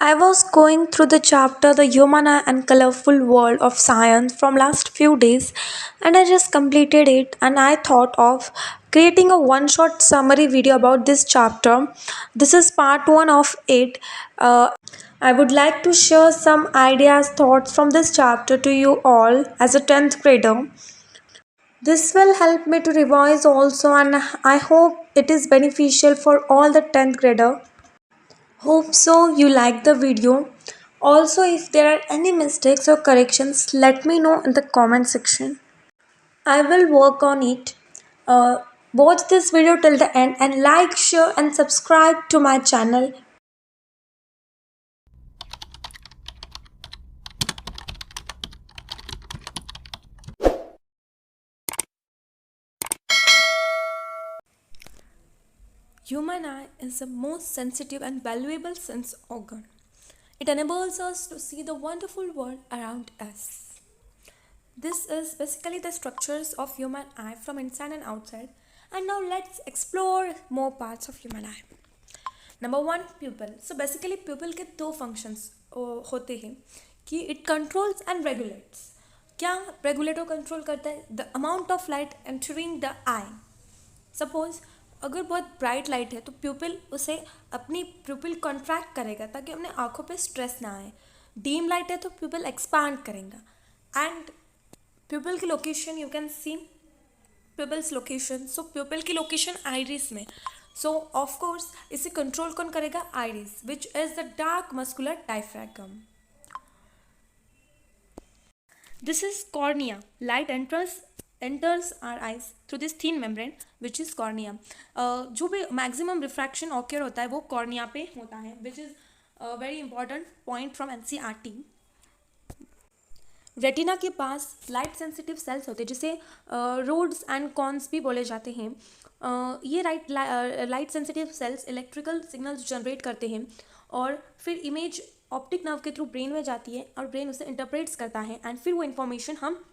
I was going through the chapter The Human Eye and Colorful World of Science from last few days and I just completed it and I thought of creating a one shot summary video about this chapter. This is part 1 of it. I would like to share some ideas thoughts from this chapter to you all as a 10th grader. This will help me to revise also and I hope it is beneficial for all the 10th grader. Hope so you like the video. Also, if there are any mistakes or corrections, let me know in the comment section. I will work on it. Uh, Watch this video till the end and like, share, and subscribe to my channel. Human eye is the most sensitive and valuable sense organ. It enables us to see the wonderful world around us. This is basically the structures of human eye from inside and outside. And now let's explore more parts of human eye. Number 1 pupil. So basically pupil के दो functions होते हैं कि it controls and regulates. क्या regulate और control करता है? The amount of light entering the eye. Suppose अगर बहुत ब्राइट लाइट है तो प्यूपिल उसे अपनी प्यूपिल कॉन्ट्रैक्ट करेगा ताकि अपने आँखों पे स्ट्रेस ना आए. डीम लाइट है तो प्यूपिल एक्सपांड करेगा. एंड प्यूपिल की location you can see pupils location. सो प्यूपिल की लोकेशन आइरिस में. सो ऑफ कोर्स इसे कंट्रोल कौन करेगा? Iris, which is the dark muscular diaphragm. This is cornea. Light enters our eyes through this thin membrane which is cornea. जो भी maximum refraction ऑक्यर होता है वो कॉर्निया पे होता है, which is very important point from NCERT. Retina के पास light sensitive sales होते हैं जिसे रोड्स एंड कॉन्स भी बोले जाते हैं. ये light sensitive sales electrical signals generate करते हैं और फिर इमेज ऑप्टिक नर्व के थ्रू ब्रेन में जाती है और ब्रेन उसे इंटरप्रेट्स करता है एंड फिर वो इन्फॉर्मेशन हम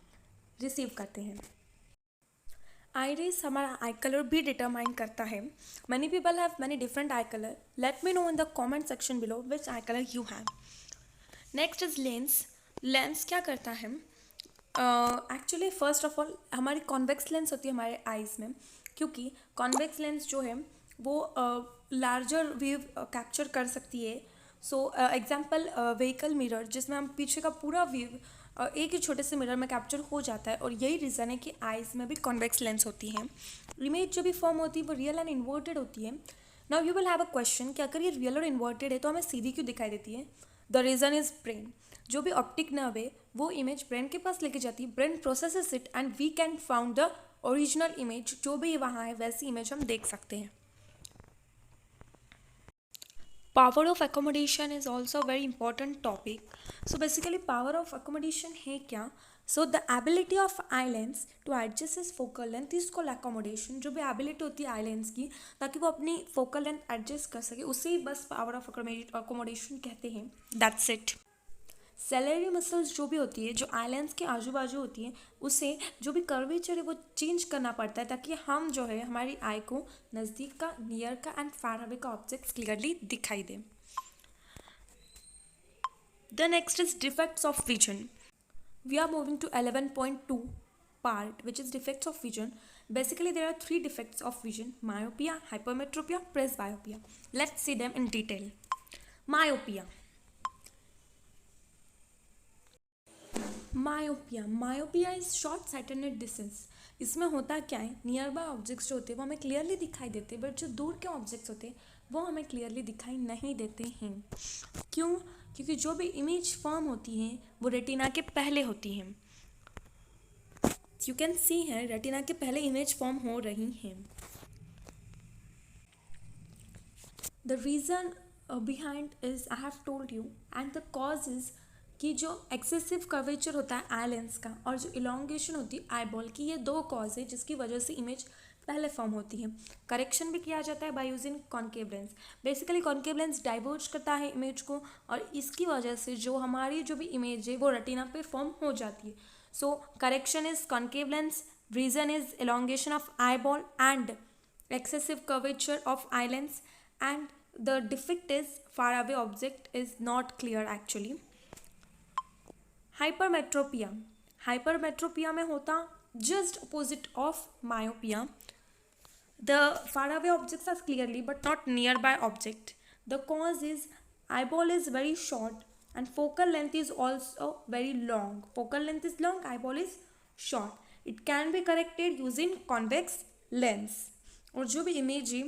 रिसीव करते हैं. आइरिस हमारा आई कलर भी डिटरमाइन करता है. Many people have many different I colour. Let me know in the comment section below which I colour you have. Next is lens. Lens क्या करता है? एक्चुअली फर्स्ट ऑफ ऑल हमारी convex lens होती है हमारे eyes में, क्योंकि convex lens जो है वो लार्जर वेव कैप्चर कर सकती है. सो एग्जाम्पल व्हीकल मिरर, जिसमें हम पीछे का पूरा व्यू एक ही छोटे से मिरर में कैप्चर हो जाता है और यही रीज़न है कि आइज़ में भी कॉन्वेक्स लेंस होती है. इमेज जो भी फॉर्म होती है वो रियल एंड इन्वर्टेड होती है. Now you will have a question कि अगर ये रियल और इन्वर्टेड है तो हमें सीधी क्यों दिखाई देती है? The reason is brain. जो भी ऑप्टिक नर्व है वो इमेज ब्रेन के पास लेके जाती है. Brain processes it and we can found the original image. जो भी वहाँ है वैसी इमेज हम देख सकते हैं. Power of accommodation is also a very important topic. So basically power of accommodation है क्या? So the ability of eye lens to adjust its focal length is called accommodation. जो भी ability होती है आई लेंस की ताकि वो अपनी focal length adjust कर सके, उसे बस power of accommodation कहते हैं. That's it. सेलेरी मसल्स जो भी होती है, जो आई लेंस के आजू बाजू होती है, उसे जो भी कर्वेचर है वो चेंज करना पड़ता है ताकि हम जो है हमारी आई को नज़दीक का, नियर का एंड फार अवे का ऑब्जेक्ट्स क्लियरली दिखाई दें. The next is defects of vision. We are moving to 11.2 part which is defects of vision. Basically there are 3 defects of vision: myopia, hypermetropia, presbyopia. Let's see them in detail. Myopia. Myopia is short sightedness. इसमें होता क्या है? Near by objects जो होते हैं वो हमें clearly दिखाई देते हैं, बट जो दूर के ऑब्जेक्ट्स होते हैं वो हमें क्लियरली दिखाई नहीं देते हैं. क्यों? क्योंकि जो भी इमेज फॉर्म होती हैं वो रेटिना के पहले होती हैं. यू कैन सी है रेटिना के पहले इमेज फॉर्म हो रही हैं. The reason behind is I have told you and the cause is कि जो एक्सेसिव कर्वेचर होता है आई लेंस का और जो इलोंगेशन होती है आई बॉल की, ये 2 कॉज है जिसकी वजह से इमेज पहले फॉर्म होती है. करेक्शन भी किया जाता है by using concave lens. Basically concave lens diverge करता है इमेज को और इसकी वजह से जो हमारी जो भी इमेज है वो रेटिना पे फॉर्म हो जाती है. So correction is concave lens, reason is elongation of eyeball and excessive curvature of eye lens, and the defect is far away object is not clear actually. Hypermetropia. Hypermetropia में होता just opposite of myopia. The far away objects are clearly but not nearby object. The cause is eyeball is very short and focal length is also very long. Focal length is long, eyeball is short. It can be corrected using convex lens. और जो भी image है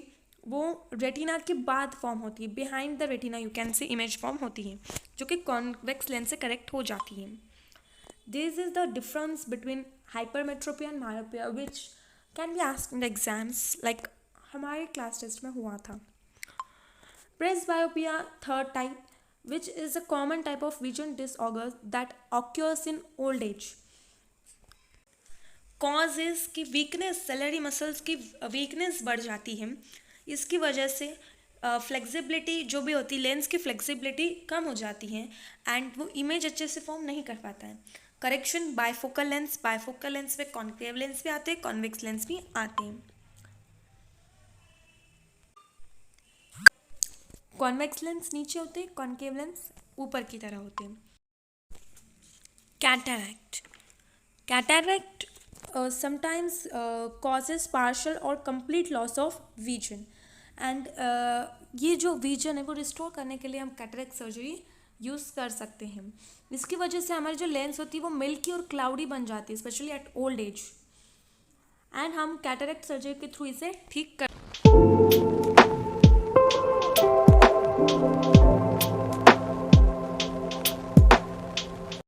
वो retina के बाद form होती है, behind the retina you can say image form होती है, जो कि कॉन्वेक्स लेंस से करेक्ट हो जाती है. This is the difference between hypermetropia and myopia which can be asked in exams, like हमारे क्लास टेस्ट में हुआ था. Presbyopia third type, which is a common type of vision disorder that occurs in old age. Cause is कि weakness, ciliary muscles की weakness बढ़ जाती है. इसकी वजह से फ्लेक्सिबिलिटी जो भी होती है, लेंस की फ्लेक्सिबिलिटी कम हो जाती है एंड वो इमेज अच्छे से फॉर्म नहीं कर पाता है. करेक्शन बायफोकल लेंस में कॉन्केव लेंस भी आते हैं, कॉन्वेक्स लेंस भी आते हैं. कॉन्वेक्स लेंस नीचे होते हैं, कॉन्केव लेंस ऊपर की तरह होते हैं. कैटरैक्ट समटाइम्स कॉजेज पार्शियल और complete loss of vision and ये जो विजन है वो रिस्टोर करने के लिए हम कैटरैक्ट सर्जरी यूज़ कर सकते हैं. इसकी वजह से हमारी जो लेंस होती है वो मिल्की और क्लाउडी बन जाती है, specially at old age, and हम कैटरैक्ट सर्जरी के थ्रू इसे ठीक कर